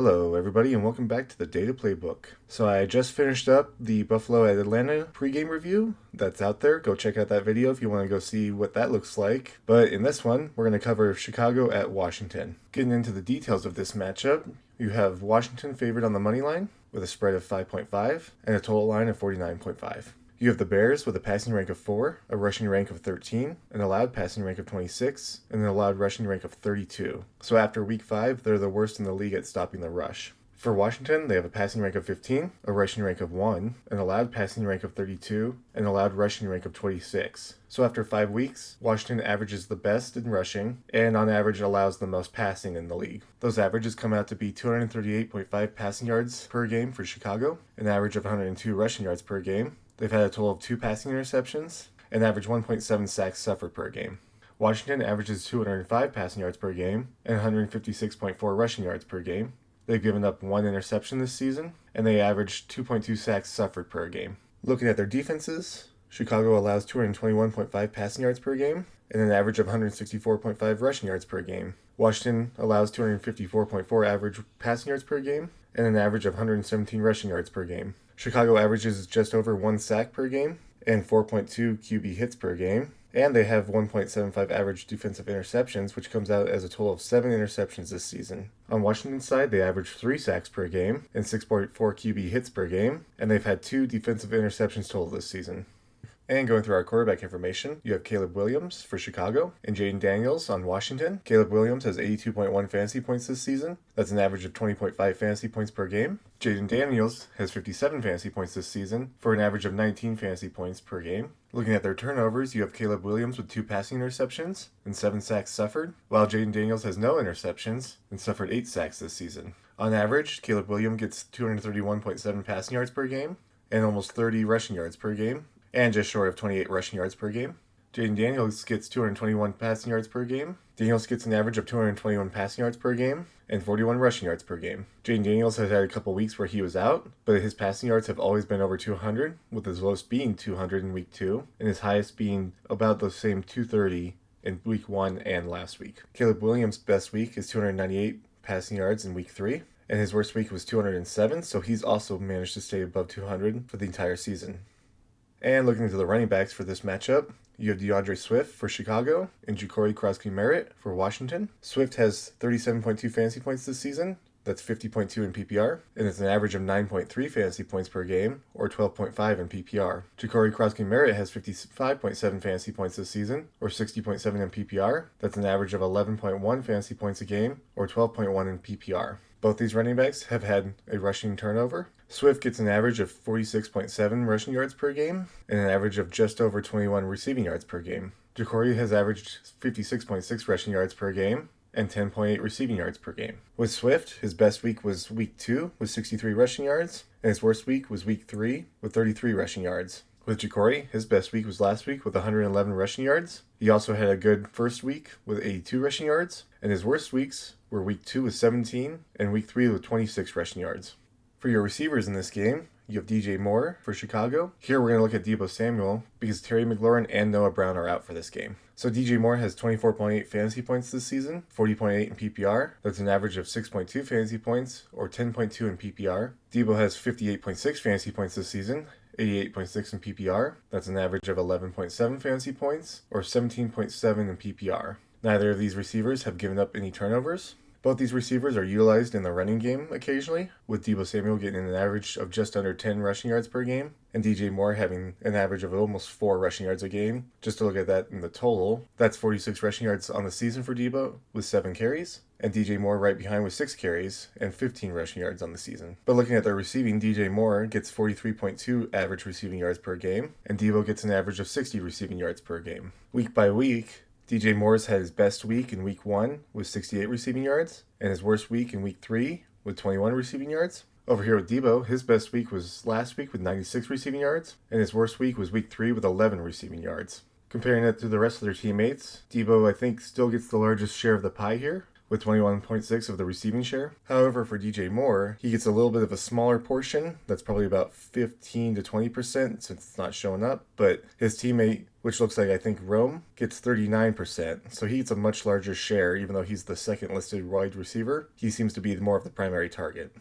Hello, everybody, and welcome back to the Data Playbook. So I just finished up the Buffalo at Atlanta pregame review. That's out there. Go check out that video if you want to go see what that looks like. But in this one, we're going to cover Chicago at Washington. Getting into the details of this matchup, you have Washington favored on the money line with a spread of 5.5 and a total line of 49.5. You have the Bears with a passing rank of 4, a rushing rank of 13, an allowed passing rank of 26, and an allowed rushing rank of 32. So after week 5, they're the worst in the league at stopping the rush. For Washington, they have a passing rank of 15, a rushing rank of 1, an allowed passing rank of 32, and an allowed rushing rank of 26. So after 5 weeks, Washington averages the best in rushing, and on average allows the most passing in the league. Those averages come out to be 238.5 passing yards per game for Chicago, an average of 102 rushing yards per game. They've had a total of 2 passing interceptions, and average 1.7 sacks suffered per game. Washington averages 205 passing yards per game and 156.4 rushing yards per game. They've given up 1 interception this season, and they average 2.2 sacks suffered per game. Looking at their defenses, Chicago allows 221.5 passing yards per game and an average of 164.5 rushing yards per game. Washington allows 254.4 average passing yards per game and an average of 117 rushing yards per game. Chicago averages just over 1 sack per game and 4.2 QB hits per game, and they have 1.75 average defensive interceptions, which comes out as a total of 7 interceptions this season. On Washington's side, they average 3 sacks per game and 6.4 QB hits per game, and they've had 2 defensive interceptions total this season. And going through our quarterback information, you have Caleb Williams for Chicago and Jaden Daniels on Washington. Caleb Williams has 82.1 fantasy points this season. That's an average of 20.5 fantasy points per game. Jaden Daniels has 57 fantasy points this season for an average of 19 fantasy points per game. Looking at their turnovers, you have Caleb Williams with 2 passing interceptions and 7 sacks suffered, while Jaden Daniels has no interceptions and suffered 8 sacks this season. On average, Caleb Williams gets 231.7 passing yards per game and almost 30 rushing yards per game, and just short of 28 rushing yards per game. Jaden Daniels gets 221 passing yards per game. Daniels gets an average of 221 passing yards per game and 41 rushing yards per game. Jaden Daniels has had a couple weeks where he was out, but his passing yards have always been over 200, with his lowest being 200 in week 2, and his highest being about the same 230 in week 1 and last week. Caleb Williams' best week is 298 passing yards in week 3, and his worst week was 207, so he's also managed to stay above 200 for the entire season. And looking into the running backs for this matchup, you have DeAndre Swift for Chicago and Ja'Cory Crosby-Merritt for Washington. Swift has 37.2 fantasy points this season. That's 50.2 in PPR, and it's an average of 9.3 fantasy points per game, or 12.5 in PPR. Ja'Cory Crosby-Merritt has 55.7 fantasy points this season, or 60.7 in PPR. That's an average of 11.1 fantasy points a game, or 12.1 in PPR. Both these running backs have had a rushing turnover. Swift gets an average of 46.7 rushing yards per game and an average of just over 21 receiving yards per game. Ja'Cory has averaged 56.6 rushing yards per game and 10.8 receiving yards per game. With Swift, his best week was week 2 with 63 rushing yards, and his worst week was week 3 with 33 rushing yards. With Ja'Cory, his best week was last week with 111 rushing yards. He also had a good first week with 82 rushing yards, and his worst weeks were week 2 with 17 and week 3 with 26 rushing yards. For your receivers in this game, you have DJ Moore for Chicago. Here we're going to look at Deebo Samuel because Terry McLaurin and Noah Brown are out for this game. So DJ Moore has 24.8 fantasy points this season, 40.8 in PPR. That's an average of 6.2 fantasy points, or 10.2 in PPR. Deebo has 58.6 fantasy points this season, 88.6 in PPR. That's an average of 11.7 fantasy points, or 17.7 in PPR. Neither of these receivers have given up any turnovers. Both these receivers are utilized in the running game occasionally, with Deebo Samuel getting an average of just under 10 rushing yards per game, and DJ Moore having an average of almost 4 rushing yards a game. Just to look at that in the total, that's 46 rushing yards on the season for Deebo with 7 carries, and DJ Moore right behind with 6 carries and 15 rushing yards on the season. But looking at their receiving, DJ Moore gets 43.2 average receiving yards per game, and Deebo gets an average of 60 receiving yards per game. Week by week, DJ Moore's had his best week in week 1 with 68 receiving yards, and his worst week in week 3 with 21 receiving yards. Over here with Deebo, his best week was last week with 96 receiving yards, and his worst week was week 3 with 11 receiving yards. Comparing it to the rest of their teammates, Deebo, I think, still gets the largest share of the pie here, with 21.6 of the receiving share. However, for DJ Moore, he gets a little bit of a smaller portion. That's probably about 15 to 20% since it's not showing up. But his teammate, which looks like I think Rome, gets 39%. So he gets a much larger share, even though he's the second listed wide receiver. He seems to be more of the primary target.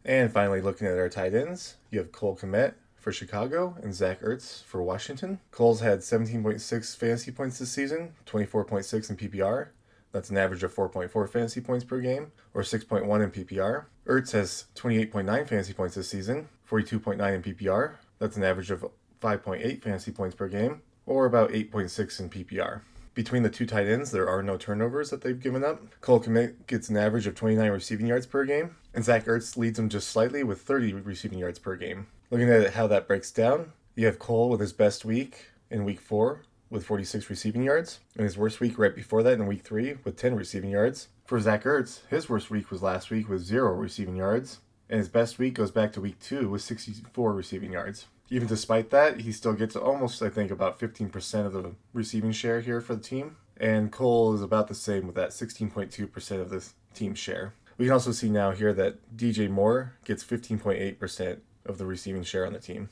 And finally, looking at our tight ends, you have Cole Kmet for Chicago and Zach Ertz for Washington. Cole's had 17.6 fantasy points this season, 24.6 in PPR. That's an average of 4.4 fantasy points per game, or 6.1 in PPR. Ertz has 28.9 fantasy points this season, 42.9 in PPR. That's an average of 5.8 fantasy points per game, or about 8.6 in PPR. Between the two tight ends, there are no turnovers that they've given up. Cole Kmet gets an average of 29 receiving yards per game, and Zach Ertz leads him just slightly with 30 receiving yards per game. Looking at how that breaks down, you have Cole with his best week in week 4 with 46 receiving yards, and his worst week right before that in week 3 with 10 receiving yards. For Zach Ertz, his worst week was last week with 0 receiving yards, and his best week goes back to week 2 with 64 receiving yards. Even despite that, he still gets almost, I think, about 15% of the receiving share here for the team, and Cole is about the same with that 16.2% of the team share. We can also see now here that DJ Moore gets 15.8% of the receiving share on the team.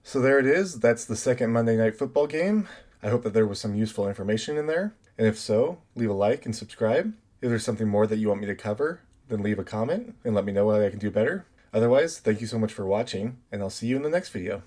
So there it is. That's the second Monday Night Football game. I hope that there was some useful information in there. And if so, leave a like and subscribe. If there's something more that you want me to cover, then leave a comment and let me know what I can do better. Otherwise, thank you so much for watching, and I'll see you in the next video.